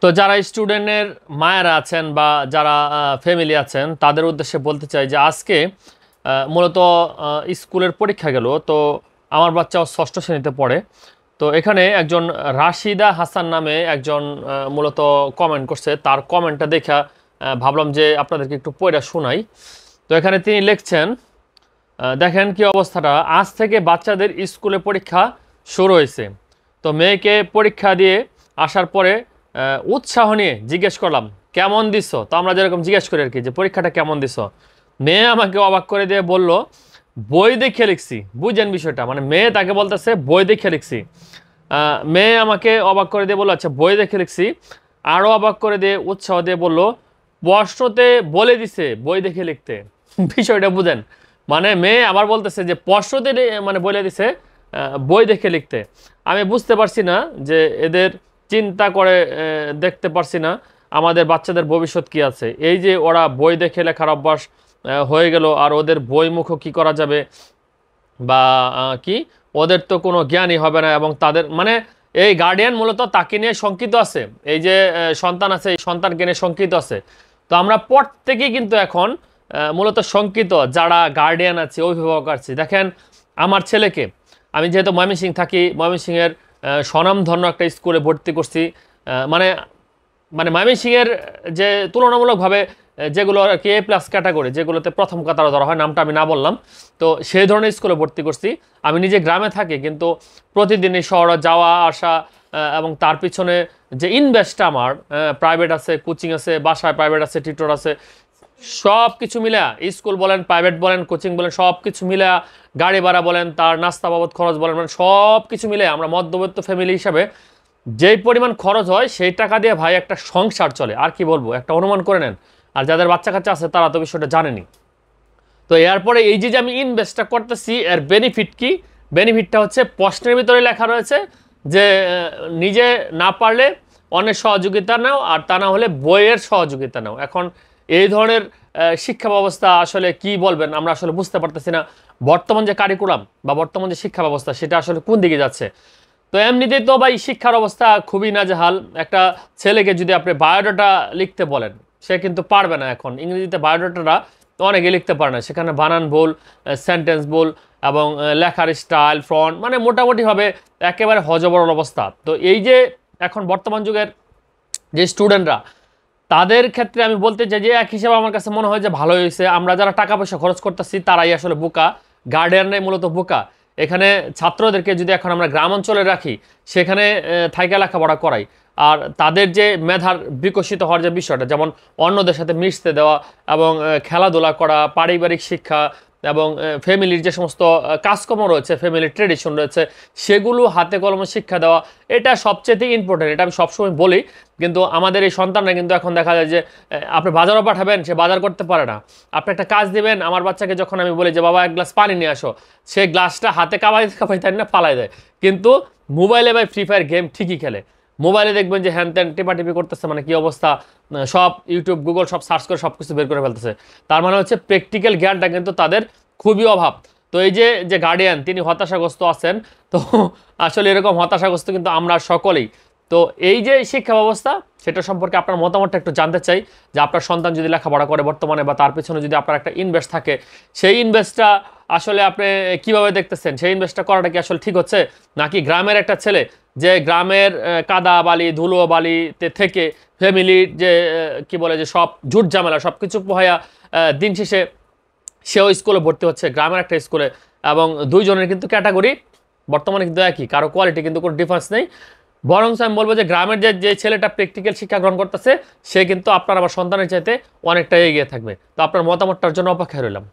তো যারা স্টুডেন্টের মায়েরা আছেন বা যারা ফ্যামিলি আছেন তাদের উদ্দেশ্যে বলতে চাই যে আজকে মূলত স্কুলের পরীক্ষা গেল। তো আমার বাচ্চাও ষষ্ঠ শ্রেণীতে পড়ে। তো এখানে একজন রাশিদা হাসান নামে একজন মূলত কমেন্ট করছে। তার কমেন্টটা দেখা ভাবলাম যে আপনাদেরকে একটু পড়া শোনাই। তো এখানে তিনি লিখছেন, দেখেন কি অবস্থাটা, আজ থেকে বাচ্চাদের স্কুলে পরীক্ষা শুরু হয়েছে। তো মেয়েকে পরীক্ষা দিয়ে আসার পরে উৎসাহ নিয়ে জিজ্ঞেস করলাম কেমন দিছ। তো আমরা যেরকম জিজ্ঞেস করি আর কি, যে পরীক্ষাটা কেমন দিছ। মেয়ে আমাকে অবাক করে দিয়ে বলল, বই দেখে লিখছি। বুঝেন বিষয়টা, মানে মেয়ে তাকে বলতেছে বই দেখে লিখছি। মেয়ে আমাকে অবাক করে দিয়ে বললো আচ্ছা বই দেখে লিখছি। আরও অবাক করে দিয়ে উৎসাহ দিয়ে বললো প্রশ্নতে বলে দিছে বই দেখে লিখতে। বিষয়টা বুঝেন, মানে মেয়ে আবার বলতেছে যে প্রশ্নতে মানে বলে দিছে বই দেখে লিখতে। আমি বুঝতে পারছি না যে এদের চিন্তা করে দেখতে পারছি না আমাদের বাচ্চাদের ভবিষ্যৎ কি আছে। এই যে ওরা বই দেখে লেখার অভ্যাস হয়ে গেল, আর ওদের বইমুখ কি করা যাবে বা কি ওদের তো কোনো জ্ঞানই হবে না। এবং তাদের মানে এই গার্ডিয়ান মূলত তাকে নিয়ে শঙ্কিত আছে। এই যে সন্তান আছে, এই সন্তানকে নিয়ে শঙ্কিত আছে। তো আমরা প্রত্যেকেই কিন্তু এখন মূলত শঙ্কিত, যারা গার্ডিয়ান আছে, অভিভাবক আছে। দেখেন আমার ছেলেকে আমি যেহেতু ময়মনসিংহ থাকি, ময়মনসিংহের স্বনামধন্য একটা স্কুলে ভর্তি করছি। মানে মানে ময়মনসিংহের যে তুলনামূলকভাবে যেগুলো আর কি A+ ক্যাটাগরি, যেগুলোতে প্রথম কাতারে ধরা হয়, নামটা আমি না বললাম, তো সেই ধরনের স্কুলে ভর্তি করছি। আমি নিজে গ্রামে থাকি, কিন্তু প্রতিদিনই শহরে যাওয়া আসা এবং তার পিছনে যে ইনভেস্টটা আমার, প্রাইভেট আছে, কোচিং আছে, বাসায় প্রাইভেট আছে, টিউটর আছে, সব কিছু মিলে স্কুল বলেন, প্রাইভেট বলেন, কোচিং বলেন, সব কিছু মিলে, গাড়ি ভাড়া বলেন, তার নাস্তা বাবদ খরচ বলেন, মানে সব কিছু মিলে আমরা মধ্যবিত্ত ফ্যামিলি হিসাবে যেই পরিমাণ খরচ হয় সেই টাকা দিয়ে ভাই একটা সংসার চলে। আর কি বলবো, একটা অনুমান করে নেন। আর যাদের বাচ্চা কাচ্চা আছে তারা তো বিষয়টা জানেনি। তো এরপরে এই যে আমি ইনভেস্টটা করতেছি, এর বেনিফিট কি? বেনিফিটটা হচ্ছে প্রশ্নের ভিতরে লেখা রয়েছে যে নিজে না পারলে অনেক সহযোগিতা নাও, আর তা না হলে বইয়ের সহযোগিতা নাও। এখন এই ধরনের শিক্ষা ব্যবস্থা আসলে কি বলবেন, আমরা আসলে বুঝতে পারতেছি না বর্তমান যে কারিকুলাম বা বর্তমান যে শিক্ষা ব্যবস্থা সেটা আসলে কোন দিকে যাচ্ছে। তো এমনিতেই তো ভাই শিক্ষার অবস্থা খুবই নাজেহাল। একটা ছেলেকে যদি আপনি বায়োডাটা লিখতে বলেন, সে কিন্তু পারবে না। এখন ইংরেজিতে বায়োডাটাটা অনেকে লিখতে পারে না, সেখানে বানান ভুল, সেন্টেন্স ভুল, এবং লেখার স্টাইল, ফন্ট, মানে মোটামুটিভাবে একেবারে হযবরল অবস্থা। তো এই যে এখন বর্তমান যুগের যে স্টুডেন্টরা, তাদের ক্ষেত্রে আমি বলতে চাই যে এক হিসাবে আমার কাছে মনে হয় যে ভালো হয়েছে। আমরা যারা টাকা পয়সা খরচ করতেছি তারাই আসলে বোকা, গার্ডিয়ানরাই মূলত বোকা। এখানে ছাত্রদেরকে যদি এখন আমরা গ্রাম অঞ্চলে রাখি, সেখানে থাইকা লেখাপড়া করাই, আর তাদের যে মেধার বিকশিত হওয়ার যে বিষয়টা, যেমন অন্যদের সাথে মিশতে দেওয়া এবং খেলাধুলা করা, পারিবারিক শিক্ষা এবং ফ্যামিলির যে সমস্ত কাজকর্ম রয়েছে, ফ্যামিলির ট্রেডিশন রয়েছে, সেগুলো হাতে কলমে শিক্ষা দেওয়া, এটা সবচেয়ে ইম্পর্টেন্ট। এটা আমি সবসময় বলি। কিন্তু আমাদের এই সন্তানরা কিন্তু এখন দেখা যায় যে আপনি বাজারও পাঠাবেন, সে বাজার করতে পারে না। আপনি একটা কাজ দিবেন, আমার বাচ্চাকে যখন আমি বলি যে বাবা এক গ্লাস পানি নিয়ে আসো, সে গ্লাসটা হাতে কাবাইতে কাবাইতে না ফালাই দেয়। কিন্তু মোবাইলে ভাই ফ্রি ফায়ার গেম ঠিকই খেলে। মোবাইলে দেখবেন যে হ্যান ত্যান টিপাটিপি করতেছে, মানে কি অবস্থা, সব ইউটিউব গুগল সব সার্চ করে সব কিছু বের করে ফেলতেছে। তার মানে হচ্ছে প্র্যাকটিক্যাল জ্ঞানটা কিন্তু তাদের খুবই অভাব। তো এই যে যে গার্ডিয়ান তিনি হতাশাগ্রস্ত আছেন, তো আসলে এরকম হতাশাগ্রস্ত কিন্তু আমরা সকলেই। তো এই যে শিক্ষা ব্যবস্থা, সেটা সম্পর্কে আপনার মতামতটা একটু জানতে চাই, যে আপনার সন্তান যদি লেখাপড়া করে বর্তমানে, বা তার পিছনে যদি আপনার একটা ইনভেস্ট থাকে, সেই ইনভেস্টটা আসলে আপনি কিভাবে দেখতেছেন? সেই ইনভেস্টটা করাটা কি আসলে ঠিক হচ্ছে, নাকি গ্রামের একটা ছেলে যে গ্রামের কাদা বালি ধুলো বালিতে থেকে ফ্যামিলির যে কি বলে যে সব ঝুট ঝামেলা সব কিছু পোহায়া দিন শেষে সেও স্কুলে ভর্তি হচ্ছে, গ্রামের একটা স্কুলে, এবং দুইজনের কিন্তু ক্যাটাগরি বর্তমানে কিন্তু একই, কারো কোয়ালিটি কিন্তু কোনো ডিফারেন্স নেই। বরং আমি বলবো যে গ্রামের যে ছেলেটা প্র্যাকটিক্যাল শিক্ষা গ্রহণ করতেছে, সে কিন্তু আপনার আমার সন্তানের চাইতে অনেকটা এগিয়ে থাকবে। তো আপনার মতামতটার জন্য অপেক্ষায় রইলাম।